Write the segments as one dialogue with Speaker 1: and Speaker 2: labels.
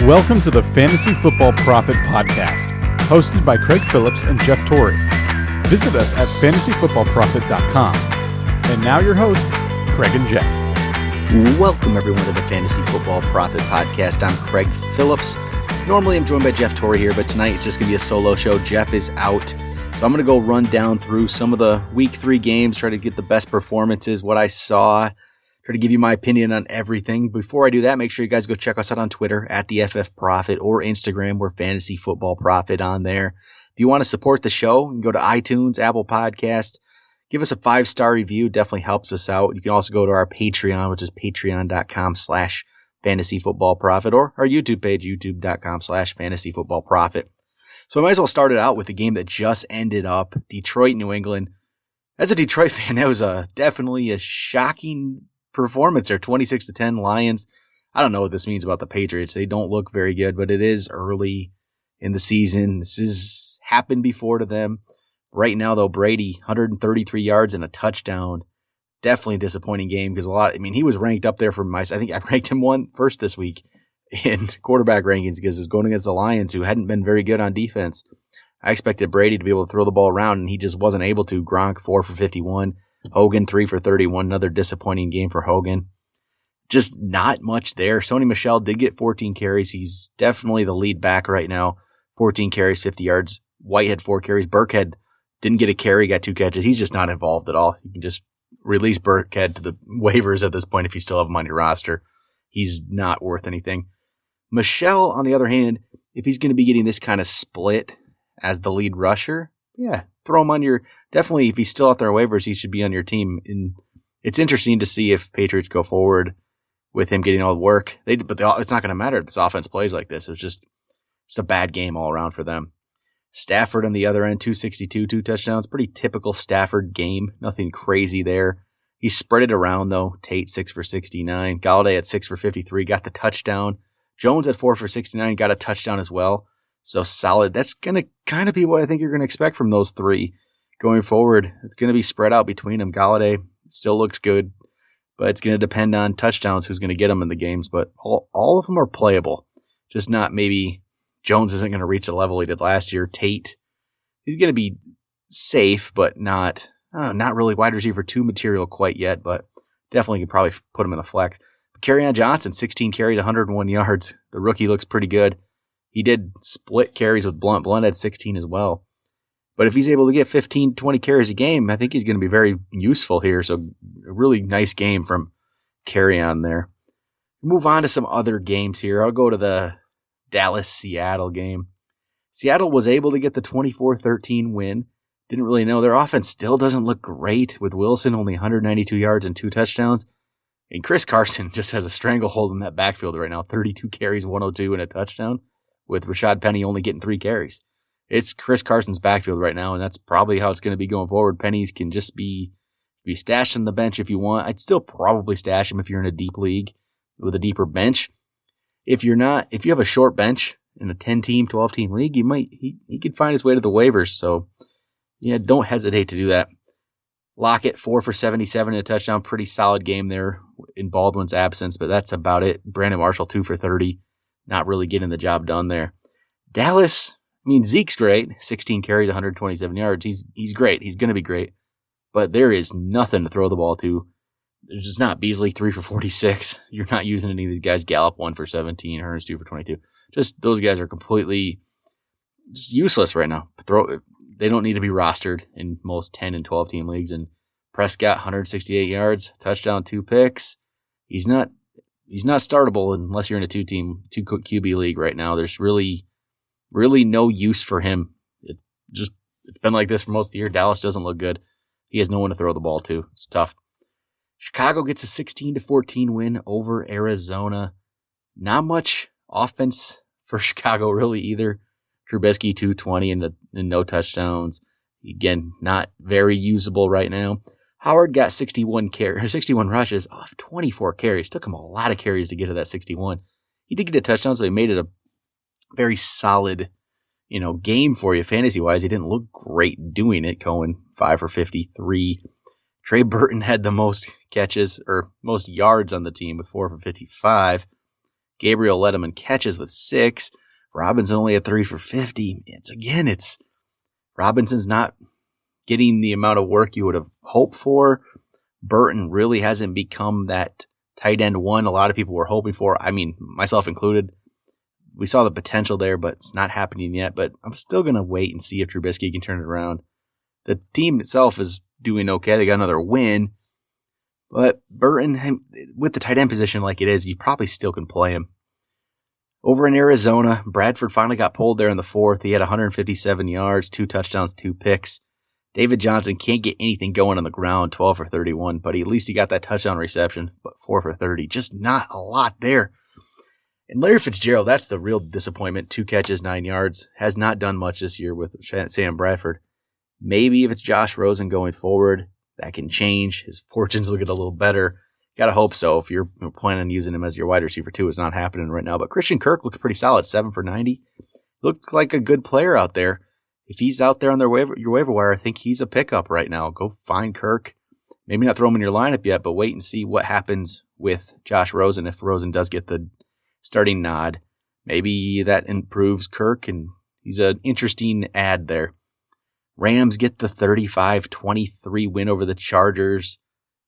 Speaker 1: Welcome to the Fantasy Football Prophet Podcast, hosted by Craig Phillips and Jeff Torrey. Visit us at fantasyfootballprophet.com. And now your hosts, Craig and Jeff.
Speaker 2: Welcome everyone to the Fantasy Football Prophet Podcast. I'm Craig Phillips. Normally I'm joined by Jeff Torrey here, but tonight it's just going to be a solo show. Jeff is out. So I'm going to go run down through some of the Week 3 games, try to get the best performances, what I saw, try to give you my opinion on everything. Before I do that, make sure you guys go check us out on Twitter at the FF Prophet or Instagram. We're Fantasy Football Prophet on there. If you want to support the show, you can go to iTunes, Apple Podcasts. Give us a 5-star review. Definitely helps us out. You can also go to our Patreon, which is patreon.com/fantasyfootballprophet, or our YouTube page, youtube.com/fantasyfootballprophet. So I might as well start it out with the game that just ended up, Detroit, New England. As a Detroit fan, that was definitely a shocking performance there. 26-10 Lions. I don't know what this means about the Patriots. They don't look very good, but it is early in the season. This has happened before to them. Right now, though, Brady, 133 yards and a touchdown. Definitely a disappointing game because he was ranked up there I think I ranked him first this week in quarterback rankings because it's going against the Lions, who hadn't been very good on defense. I expected Brady to be able to throw the ball around, and he just wasn't able to. Gronk, 4 for 51. Hogan, 3 for 31. Another disappointing game for Hogan. Just not much there. Sony Michel did get 14 carries. He's definitely the lead back right now. 14 carries, 50 yards. Whitehead, 4 carries. Burkhead didn't get a carry, got 2 catches. He's just not involved at all. You can just release Burkhead to the waivers at this point if you still have him on your roster. He's not worth anything. Michel, on the other hand, if he's going to be getting this kind of split as the lead rusher, yeah, throw him on your, definitely if he's still out there on waivers, he should be on your team. And it's interesting to see if Patriots go forward with him getting all the work. But it's not going to matter if this offense plays like this. It's a bad game all around for them. Stafford on the other end, 262, 2 touchdowns. Pretty typical Stafford game. Nothing crazy there. He spread it around, though. Tate, 6 for 69. Galladay at 6 for 53, got the touchdown. Jones at 4 for 69, got a touchdown as well. So solid. That's going to kind of be what I think you're going to expect from those three going forward. It's going to be spread out between them. Galladay still looks good, but it's going to depend on touchdowns, who's going to get them in the games. But all of them are playable. Just not maybe Jones isn't going to reach the level he did last year. Tate, he's going to be safe, but not really wide receiver 2 material quite yet, but definitely can probably put him in the flex. Kerryon Johnson, 16 carries, 101 yards. The rookie looks pretty good. He did split carries with Blunt. Blunt had 16 as well. But if he's able to get 15, 20 carries a game, I think he's going to be very useful here. So a really nice game from Kerryon there. Move on to some other games here. I'll go to the Dallas-Seattle game. Seattle was able to get the 24-13 win. Didn't really know. Their offense still doesn't look great with Wilson only 192 yards and 2 touchdowns. And Chris Carson just has a stranglehold in that backfield right now. 32 carries, 102 and a touchdown, with Rashad Penny only getting 3 carries. It's Chris Carson's backfield right now, and that's probably how it's going to be going forward. Penny can just be stashed on the bench if you want. I'd still probably stash him if you're in a deep league with a deeper bench. If you have a short bench in a 10-team, 12-team league, he could find his way to the waivers. So, yeah, don't hesitate to do that. Lockett, 4 for 77 and a touchdown. Pretty solid game there in Baldwin's absence, but that's about it. Brandon Marshall, 2 for 30. Not really getting the job done there. Dallas, Zeke's great. 16 carries, 127 yards. He's great. He's going to be great. But there is nothing to throw the ball to. There's just not. Beasley, 3 for 46. You're not using any of these guys. Gallup, 1 for 17. Hearns, 2 for 22. Just those guys are completely just useless right now. They don't need to be rostered in most 10 and 12 team leagues. And Prescott, 168 yards, touchdown, 2 picks. He's not startable unless you're in a 2 QB league right now. There's really no use for him. It's been like this for most of the year. Dallas doesn't look good. He has no one to throw the ball to. It's tough. Chicago gets a 16-14 win over Arizona. Not much offense for Chicago really either. Trubisky, 220 and no touchdowns. Again, not very usable right now. Howard got 61 rushes off 24 carries. Took him a lot of carries to get to that 61. He did get a touchdown, so he made it a very solid, game for you fantasy-wise. He didn't look great doing it. Cohen, 5 for 53. Trey Burton had the most catches or most yards on the team with 4 for 55. Gabriel led him in catches with 6. Robinson only had 3 for 50. It's Robinson's not getting the amount of work you would have hoped for. Burton really hasn't become that tight end one a lot of people were hoping for. I mean, myself included. We saw the potential there, but it's not happening yet. But I'm still going to wait and see if Trubisky can turn it around. The team itself is doing okay. They got another win. But Burton, with the tight end position like it is, you probably still can play him. Over in Arizona, Bradford finally got pulled there in the 4th. He had 157 yards, 2 touchdowns, 2 picks. David Johnson can't get anything going on the ground, 12 for 31, but at least he got that touchdown reception, but 4 for 30. Just not a lot there. And Larry Fitzgerald, that's the real disappointment. 2 catches, 9 yards. Has not done much this year with Sam Bradford. Maybe if it's Josh Rosen going forward, that can change. His fortunes look a little better. Got to hope so. If you're planning on using him as your wide receiver too, it's not happening right now. But Christian Kirk looked pretty solid, 7 for 90. Looked like a good player out there. If he's out there on your waiver wire, I think he's a pickup right now. Go find Kirk. Maybe not throw him in your lineup yet, but wait and see what happens with Josh Rosen. If Rosen does get the starting nod, maybe that improves Kirk, and he's an interesting add there. Rams get the 35-23 win over the Chargers.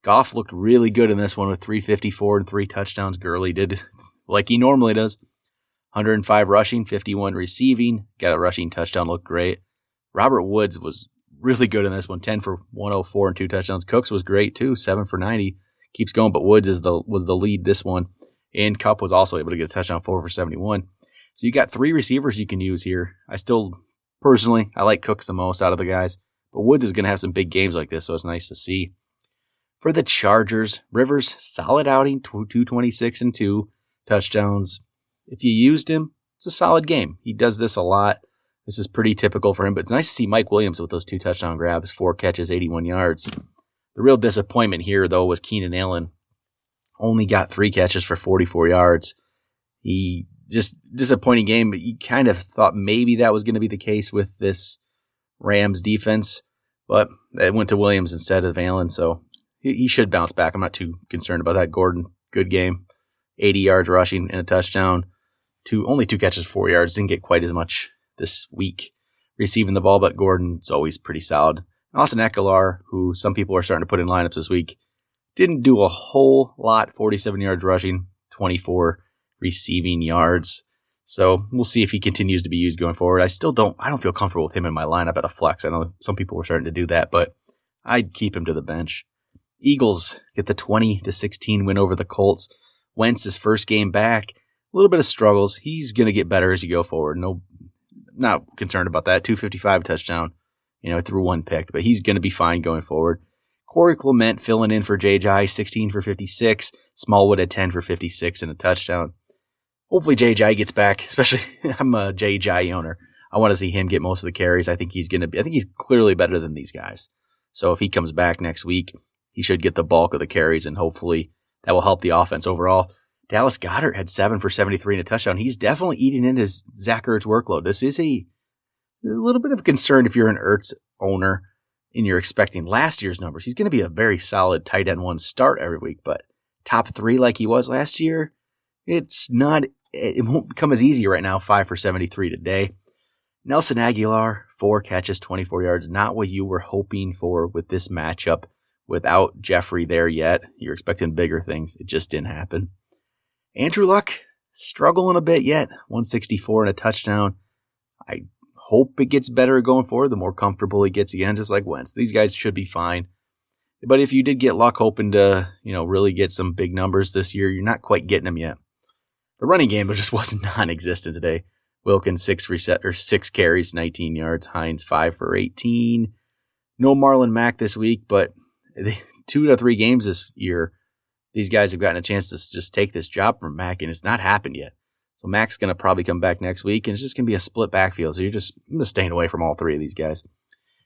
Speaker 2: Goff looked really good in this one with 354 and 3 touchdowns. Gurley did like he normally does. 105 rushing, 51 receiving. Got a rushing touchdown, looked great. Robert Woods was really good in this one, 10 for 104 and 2 touchdowns. Cooks was great too, 7 for 90. Keeps going, but Woods was the lead this one. And Kupp was also able to get a touchdown, 4 for 71. So you got 3 receivers you can use here. Personally, I like Cooks the most out of the guys. But Woods is going to have some big games like this, so it's nice to see. For the Chargers, Rivers, solid outing, 226 and 2 touchdowns. If you used him, it's a solid game. He does this a lot. This is pretty typical for him, but it's nice to see Mike Williams with those 2 touchdown grabs, 4 catches, 81 yards. The real disappointment here, though, was Keenan Allen. Only got 3 catches for 44 yards. He just disappointing game, but you kind of thought maybe that was going to be the case with this Rams defense, but it went to Williams instead of Allen, so he should bounce back. I'm not too concerned about that. Gordon, good game. 80 yards rushing and a touchdown. Only 2 catches, 4 yards. Didn't get quite as much this week receiving the ball, but Gordon's always pretty solid. Austin Eckler, who some people are starting to put in lineups this week, didn't do a whole lot. 47 yards rushing, 24 receiving yards. So we'll see if he continues to be used going forward. I don't feel comfortable with him in my lineup at a flex. I know some people were starting to do that, but I'd keep him to the bench. Eagles get the 20-16 win over the Colts. Wentz, his first game back, a little bit of struggles. He's going to get better as you go forward. No, not concerned about that. 255 touchdown, through 1 pick, but he's going to be fine going forward. Corey Clement filling in for J.J., 16 for 56. Smallwood had 10 for 56 and a touchdown. Hopefully J.J. gets back, especially I'm a J.J. owner. I want to see him get most of the carries. I think he's clearly better than these guys. So if he comes back next week, he should get the bulk of the carries, and hopefully that will help the offense overall. Dallas Goedert had 7 for 73 and a touchdown. He's definitely eating into Zach Ertz workload. This is a little bit of a concern if you're an Ertz owner and you're expecting last year's numbers. He's going to be a very solid tight end 1 start every week, but top 3 like he was last year, it won't become as easy right now. 5 for 73 today. Nelson Aguilar, 4 catches, 24 yards. Not what you were hoping for with this matchup. Without Jeffrey there yet, you're expecting bigger things. It just didn't happen. Andrew Luck, struggling a bit yet. 164 and a touchdown. I hope it gets better going forward. The more comfortable he gets again, just like Wentz. These guys should be fine. But if you did get Luck hoping to, really get some big numbers this year, you're not quite getting them yet. The running game just wasn't non-existent today. Wilkins, 6 carries, 19 yards. Hines, 5 for 18. No Marlon Mack this week, but 2 to 3 games this year, these guys have gotten a chance to just take this job from Mack, and it's not happened yet. So Mack's going to probably come back next week, and it's just going to be a split backfield. So I'm just staying away from all 3 of these guys.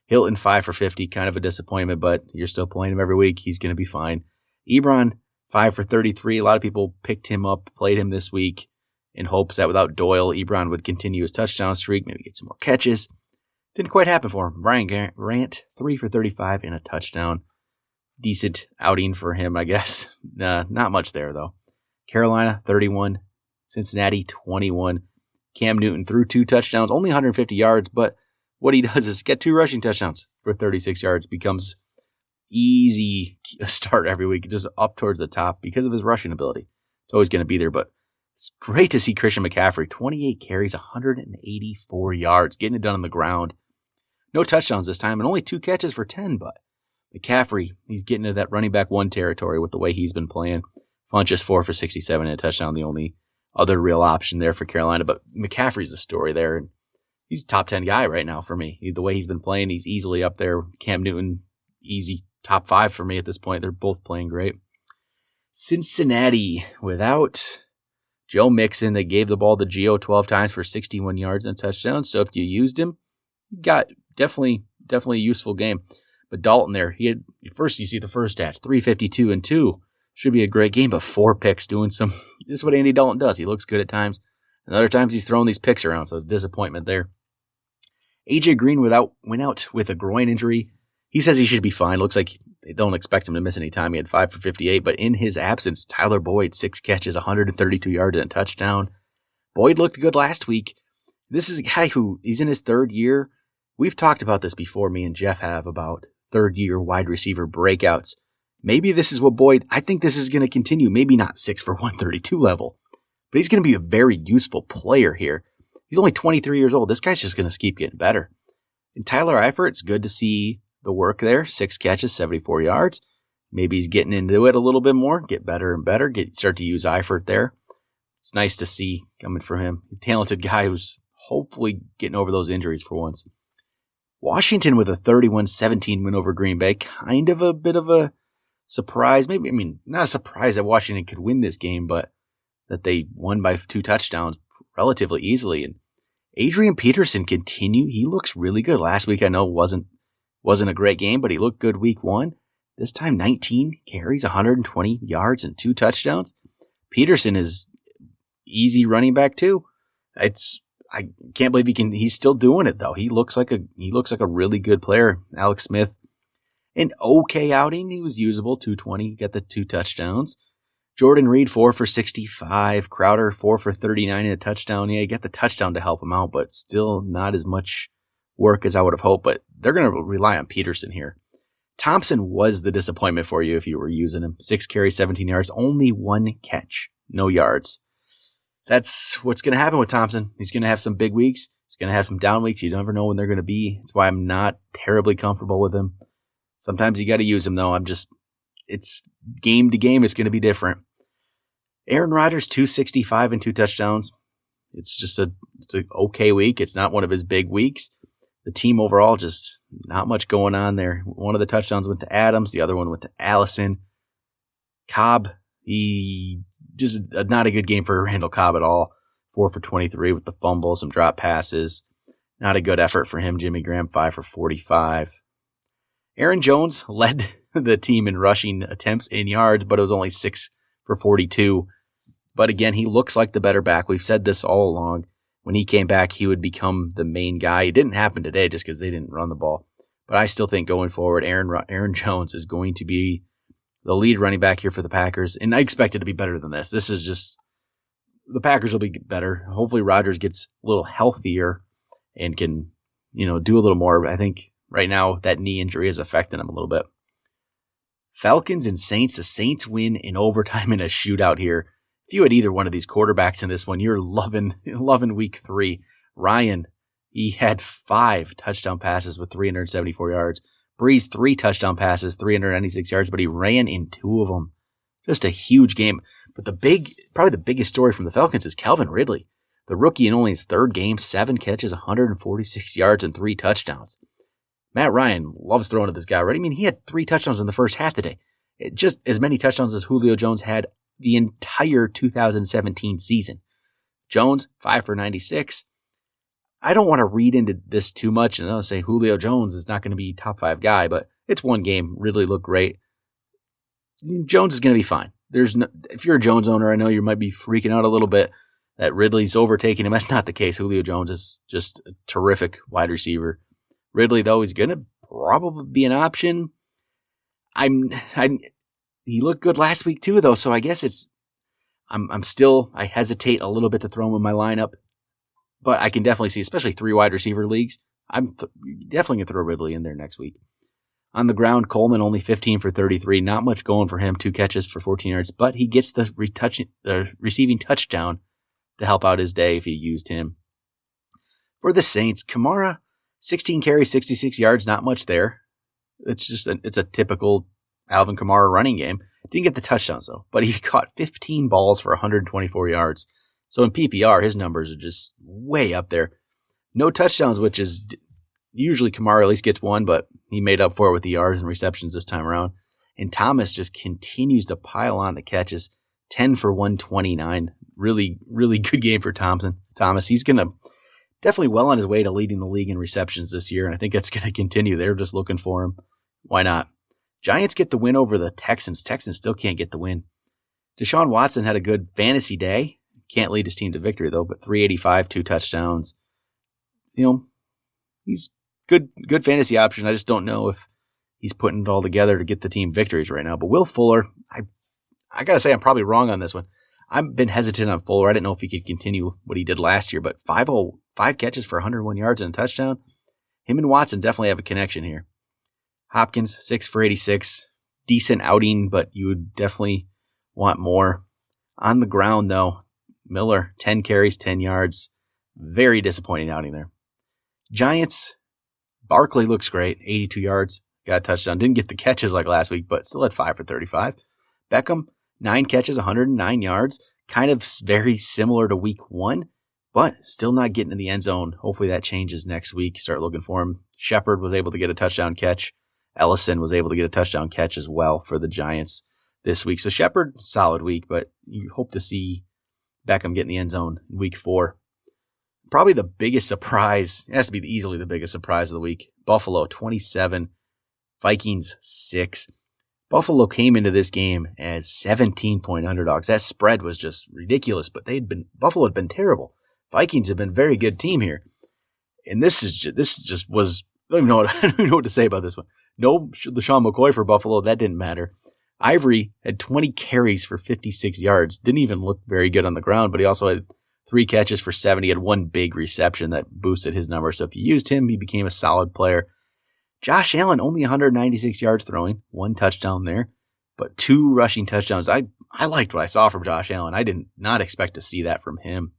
Speaker 2: Hilton, 5 for 50, kind of a disappointment, but you're still playing him every week. He's going to be fine. Ebron, 5 for 33. A lot of people picked him up, played him this week in hopes that without Doyle, Ebron would continue his touchdown streak, maybe get some more catches. Didn't quite happen for him. Brian Grant, 3 for 35 and a touchdown. Decent outing for him, I guess. Not much there, though. Carolina, 31-17 Cincinnati 21. Cam Newton threw 2 touchdowns, only 150 yards, but what he does is get 2 rushing touchdowns for 36 yards. Becomes easy start every week, just up towards the top because of his rushing ability. It's always going to be there, but it's great to see Christian McCaffrey, 28 carries, 184 yards, getting it done on the ground. No touchdowns this time, and only 2 catches for 10, but McCaffrey, he's getting into that running back 1 territory with the way he's been playing. Funchess 4 for 67 and a touchdown, the only other real option there for Carolina, but McCaffrey's the story there, and he's a top 10 guy right now for me. The way he's been playing, he's easily up there. Cam Newton, easy top 5 for me at this point. They're both playing great. Cincinnati, without Joe Mixon, they gave the ball to Gio 12 times for 61 yards and a touchdown, so if you used him, you got definitely a useful game. But Dalton there, he had, first you see the first stats, 352 and 2. Should be a great game, but 4 picks doing some, this is what Andy Dalton does. He looks good at times. And other times he's throwing these picks around, so disappointment there. AJ Green went out with a groin injury. He says he should be fine. Looks like they don't expect him to miss any time. He had 5 for 58, but in his absence, Tyler Boyd, 6 catches, 132 yards and a touchdown. Boyd looked good last week. This is a guy who, he's in his 3rd year. We've talked about this before, me and Jeff have, about 3rd-year wide receiver breakouts. Maybe this is what Boyd, I think this is going to continue. Maybe not 6 for 132 level, but he's going to be a very useful player here. He's only 23 years old. This guy's just going to keep getting better. And Tyler Eifert, it's good to see the work there. 6 catches, 74 yards. Maybe he's getting into it a little bit more, get better and better, start to use Eifert there. It's nice to see coming from him. A talented guy who's hopefully getting over those injuries for once. Washington with a 31-17 win over Green Bay. Kind of a bit of a surprise. Maybe, not a surprise that Washington could win this game, but that they won by 2 touchdowns relatively easily. And Adrian Peterson continue. He looks really good. Last week I know wasn't a great game, but he looked good week 1. This time 19 carries, 120 yards and 2 touchdowns. Peterson is easy running back too. I can't believe he's still doing it though. He looks like a really good player. Alex Smith, an okay outing. He was usable, 220, got the 2 touchdowns. Jordan Reed, 4 for 65. Crowder, 4 for 39 and a touchdown. Yeah, he got the touchdown to help him out, but still not as much work as I would have hoped. But they're going to rely on Peterson here. Thompson was the disappointment for you if you were using him. 6 carries, 17 yards, only 1 catch, no yards. That's what's going to happen with Thompson. He's going to have some big weeks. He's going to have some down weeks. You never know when they're going to be. That's why I'm not terribly comfortable with him. Sometimes you got to use him, though. It's game to game. It's going to be different. Aaron Rodgers, 265 and 2 touchdowns. It's an okay week. It's not one of his big weeks. The team overall, just not much going on there. One of the touchdowns went to Adams. The other one went to Allison. Cobb, just not a good game for Randall Cobb at all. 4 for 23 with the fumble, some drop passes. Not a good effort for him. Jimmy Graham, 5 for 45. Aaron Jones led the team in rushing attempts in yards, but it was only 6 for 42. But again, he looks like the better back. We've said this all along. When he came back, he would become the main guy. It didn't happen today just because they didn't run the ball. But I still think going forward, Aaron Jones is going to be the lead running back here for the Packers. And I expect it to be better than this. This is just, the Packers will be better. Hopefully Rodgers gets a little healthier and can, do a little more. I think right now that knee injury is affecting him a little bit. Falcons and Saints. The Saints win in overtime in a shootout here. If you had either one of these quarterbacks in this one, you're loving week 3. Ryan, he had 5 touchdown passes with 374 yards. Breeze, 3 touchdown passes, 396 yards, but he ran in 2 of them. Just a huge game. But probably the biggest story from the Falcons is Calvin Ridley. The rookie in only his 3rd game, 7 catches, 146 yards, and 3 touchdowns. Matt Ryan loves throwing at this guy, right? He had 3 touchdowns in the first half today. Just as many touchdowns as Julio Jones had the entire 2017 season. Jones, 5 for 96. I don't want to read into this too much and I'll say Julio Jones is not going to be top 5 guy, but it's one game. Ridley looked great. Jones is going to be fine. If you're a Jones owner, I know you might be freaking out a little bit that Ridley's overtaking him. That's not the case. Julio Jones is just a terrific wide receiver. Ridley, though, is going to probably be an option. He looked good last week too, though, so I guess I hesitate a little bit to throw him in my lineup, but I can definitely see, especially 3 wide receiver leagues, I'm definitely going to throw Ridley in there next week. On the ground, Coleman only 15 for 33. Not much going for him. 2 catches for 14 yards, but he gets the receiving touchdown to help out his day if he used him. For the Saints, Kamara, 16 carries, 66 yards. Not much there. It's a typical Alvin Kamara running game. Didn't get the touchdowns though, but he caught 15 balls for 124 yards. So in PPR, his numbers are just way up there. No touchdowns, which is usually Kamara at least gets one, but he made up for it with the yards and receptions this time around. And Thomas just continues to pile on the catches, 10 for 129. Really, really good game for Thomas. He's going to definitely well on his way to leading the league in receptions this year, and I think that's going to continue. They're just looking for him. Why not? Giants get the win over the Texans. Texans still can't get the win. Deshaun Watson had a good fantasy day. Can't lead his team to victory, though, but 385, 2 touchdowns. He's good fantasy option. I just don't know if he's putting it all together to get the team victories right now. But Will Fuller, I got to say I'm probably wrong on this one. I've been hesitant on Fuller. I didn't know if he could continue what he did last year, but 5 catches for 101 yards and a touchdown. Him and Watson definitely have a connection here. Hopkins, 6 for 86. Decent outing, but you would definitely want more. On the ground, though, Miller, 10 carries, 10 yards. Very disappointing outing there. Giants, Barkley looks great, 82 yards. Got a touchdown. Didn't get the catches like last week, but still had 5 for 35. Beckham, 9 catches, 109 yards. Kind of very similar to week 1, but still not getting in the end zone. Hopefully that changes next week. Start looking for him. Shepard was able to get a touchdown catch. Ellison was able to get a touchdown catch as well for the Giants this week. So Shepard, solid week, but you hope to see Beckham get in the end zone in week 4. Probably the biggest surprise, it has to be easily the biggest surprise of the week. Buffalo, 27, Vikings, 6. Buffalo came into this game as 17-point underdogs. That spread was just ridiculous, but Buffalo had been terrible. Vikings have been a very good team here. And this just was, I don't even know what to say about this one. No LaShawn McCoy for Buffalo, that didn't matter. Ivory had 20 carries for 56 yards. Didn't even look very good on the ground, but he also had 3 catches for 70. He had 1 big reception that boosted his numbers. So if you used him, he became a solid player. Josh Allen, only 196 yards throwing, 1 touchdown there, but 2 rushing touchdowns. I liked what I saw from Josh Allen. I did not expect to see that from him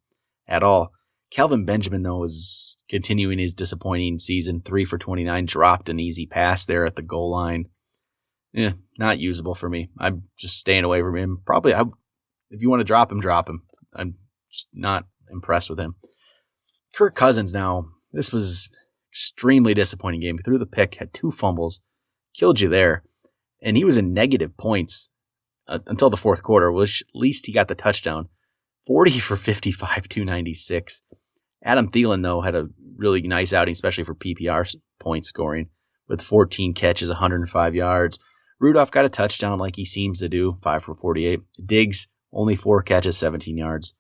Speaker 2: at all. Kelvin Benjamin, though, is continuing his disappointing season. 3 for 29, dropped an easy pass there at the goal line. Not usable for me. I'm just staying away from him. Probably, if you want to drop him. I'm just not impressed with him. Kirk Cousins now, this was extremely disappointing game. He threw the pick, had 2 fumbles, killed you there. And he was in negative points until the fourth quarter, which at least he got the touchdown. 40 for 55, 296. Adam Thielen, though, had a really nice outing, especially for PPR point scoring, with 14 catches, 105 yards. Rudolph got a touchdown like he seems to do, 5 for 48. Diggs, only 4 catches, 17 yards.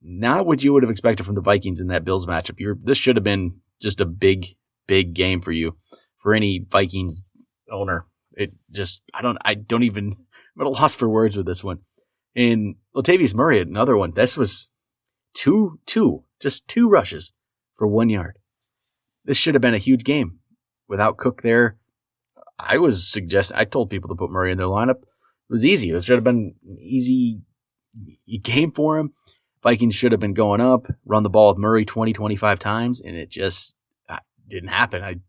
Speaker 2: Not what you would have expected from the Vikings in that Bills matchup. This should have been just a big, big game for you, for any Vikings owner. I'm at a loss for words with this one. And Latavius Murray, another one. This was just two rushes for 1 yard. This should have been a huge game. Without Cook there, I told people to put Murray in their lineup. It was easy. It should have been an easy game for him. Vikings should have been going up, run the ball with Murray 20, 25 times, and it just didn't happen.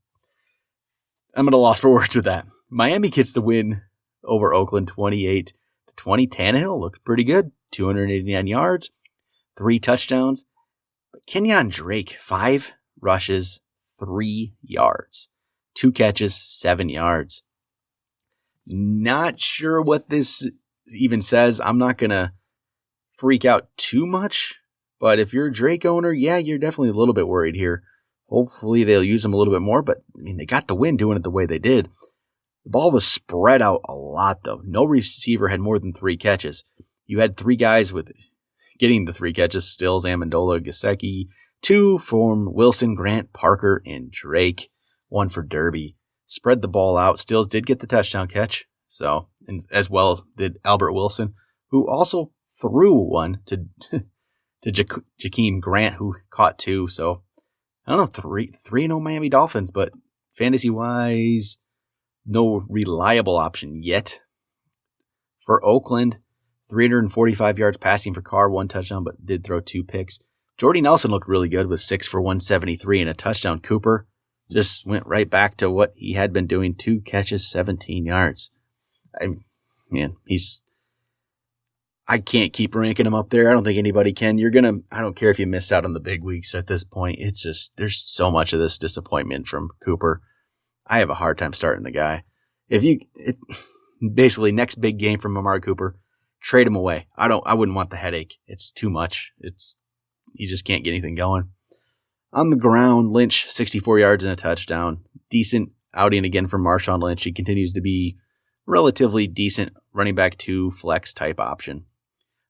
Speaker 2: I'm at a loss for words with that. Miami gets the win over Oakland, 28-20. Tannehill looked pretty good, 289 yards, 3 touchdowns. But Kenyon Drake, 5 rushes, 3 yards, 2 catches, 7 yards. Not sure what this even says. I'm not going to freak out too much, but if you're a Drake owner, yeah, you're definitely a little bit worried here. Hopefully they'll use him a little bit more, but they got the win doing it the way they did. The ball was spread out a lot, though. No receiver had more than 3 catches. You had 3 guys with getting the 3 catches: Stills, Amendola, Gesicki. 2 from Wilson, Grant, Parker, and Drake. 1 for Derby. Spread the ball out. Stills did get the touchdown catch, and as well did Albert Wilson, who also threw one to Jakeem Grant, who caught 2. So I don't know, 3-0 Miami Dolphins, but fantasy-wise, no reliable option yet. For Oakland, 345 yards passing for Carr, 1 touchdown, but did throw 2 picks. Jordy Nelson looked really good with 6 for 173 and a touchdown. Cooper just went right back to what he had been doing, 2 catches, 17 yards. I can't keep ranking him up there. I don't think anybody can. I don't care if you miss out on the big weeks at this point. It's just, there's so much of this disappointment from Cooper. I have a hard time starting the guy. Basically, next big game from Amari Cooper, trade him away. I wouldn't want the headache. It's too much. You just can't get anything going. On the ground, Lynch, 64 yards and a touchdown. Decent outing again from Marshawn Lynch. He continues to be relatively decent running back 2 flex type option.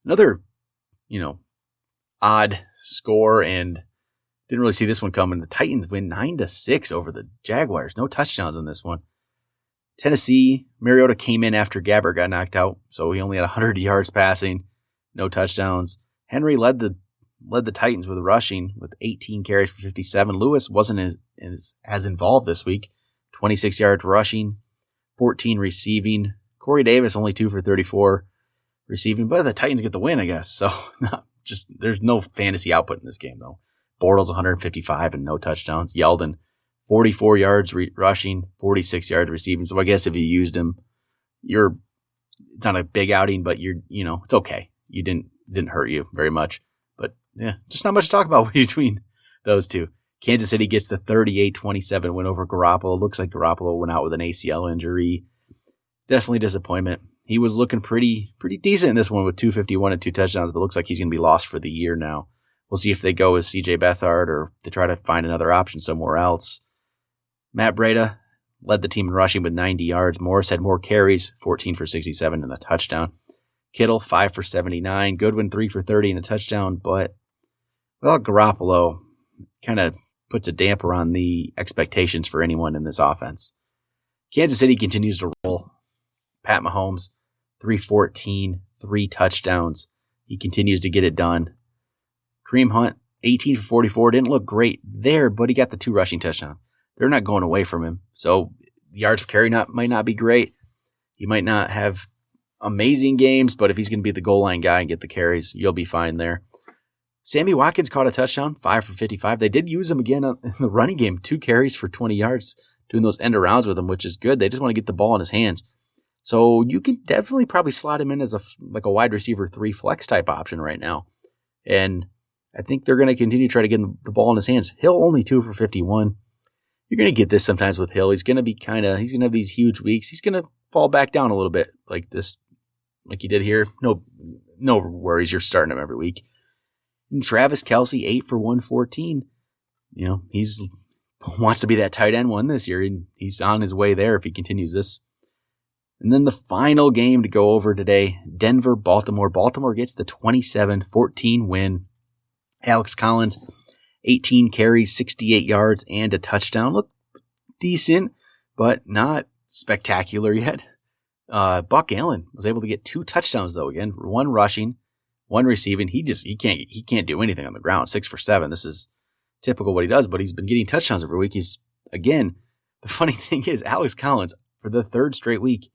Speaker 2: Another, odd score, and didn't really see this one coming. The Titans win 9-6 over the Jaguars. No touchdowns in this one. Tennessee, Mariota came in after Gabbert got knocked out, so he only had 100 yards passing, no touchdowns. Henry led the Titans with rushing with 18 carries for 57. Lewis wasn't as involved this week. 26 yards rushing, 14 receiving. Corey Davis only 2 for 34 receiving, but the Titans get the win, I guess. So there's no fantasy output in this game, though. Bortles 155 and no touchdowns. Yeldon 44 yards rushing, 46 yards receiving. So I guess if you used him, it's not a big outing, but it's okay. You didn't hurt you very much. But yeah, just not much to talk about between those two. Kansas City gets the 38-27 win over Garoppolo. Looks like Garoppolo went out with an ACL injury. Definitely disappointment. He was looking pretty decent in this one with 251 and 2 touchdowns, but looks like he's going to be lost for the year now. We'll see if they go with C.J. Beathard or they try to find another option somewhere else. Matt Breida led the team in rushing with 90 yards. Morris had more carries, 14 for 67 and a touchdown. Kittle, 5 for 79. Goodwin, 3 for 30 and a touchdown. But without Garoppolo, kind of puts a damper on the expectations for anyone in this offense. Kansas City continues to roll. Pat Mahomes, 314, 3 touchdowns. He continues to get it done. Kareem Hunt, 18 for 44. Didn't look great there, but he got the 2 rushing touchdowns. They're not going away from him. So yards per carry might not be great. He might not have amazing games, but if he's going to be the goal line guy and get the carries, you'll be fine there. Sammy Watkins caught a touchdown, 5 for 55. They did use him again in the running game, 2 carries for 20 yards, doing those end arounds with him, which is good. They just want to get the ball in his hands. So you can definitely probably slot him in as a wide receiver 3 flex type option right now. And I think they're going to continue to try to get the ball in his hands. Hill only 2 for 51. You're going to get this sometimes with Hill. He's going to have these huge weeks. He's going to fall back down a little bit like he did here. No worries. You're starting him every week. And Travis Kelce, 8 for 114. He's wants to be that tight end one this year, and he's on his way there if he continues this. And then the final game to go over today, Denver-Baltimore. Baltimore gets the 27-14 win. Alex Collins, 18 carries, 68 yards, and a touchdown. Looked decent, but not spectacular yet. Buck Allen was able to get 2 touchdowns, though. Again, 1 rushing, 1 receiving. He can't do anything on the ground. 6 for 7. This is typical what he does, but he's been getting touchdowns every week. The funny thing is, Alex Collins, for the 3rd straight week,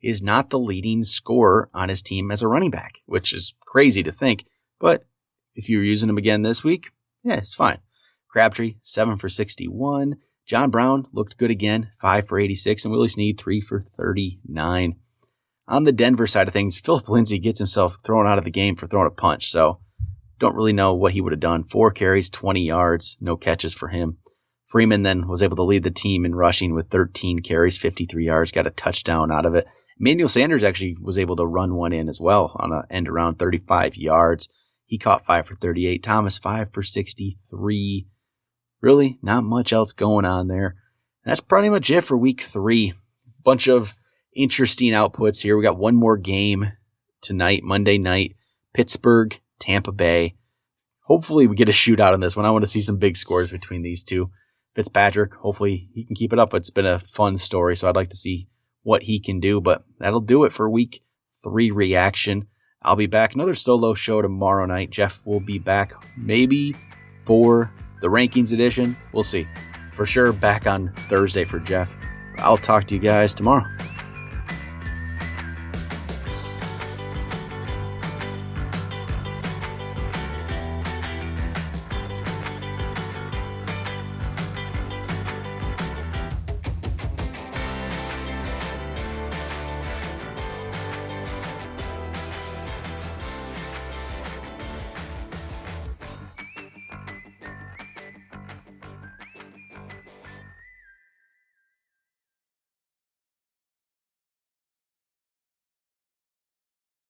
Speaker 2: is not the leading scorer on his team as a running back, which is crazy to think. But if you're using him again this week, yeah, it's fine. Crabtree, 7 for 61. John Brown looked good again, 5 for 86. And Willie Snead, 3 for 39. On the Denver side of things, Philip Lindsay gets himself thrown out of the game for throwing a punch. So don't really know what he would have done. 4 carries, 20 yards, no catches for him. Freeman then was able to lead the team in rushing with 13 carries, 53 yards, got a touchdown out of it. Emmanuel Sanders actually was able to run one in as well on an end around 35 yards. He caught 5 for 38. Thomas, 5 for 63. Really, not much else going on there. That's pretty much it for week 3. Bunch of interesting outputs here. We got one more game tonight, Monday night. Pittsburgh, Tampa Bay. Hopefully we get a shootout on this one. I want to see some big scores between these two. Fitzpatrick, hopefully he can keep it up. It's been a fun story, so I'd like to see what he can do. But that'll do it for week 3 reaction. I'll be back. Another solo show tomorrow night. Jeff will be back maybe for the rankings edition. We'll see. For sure, back on Thursday for Jeff. I'll talk to you guys tomorrow.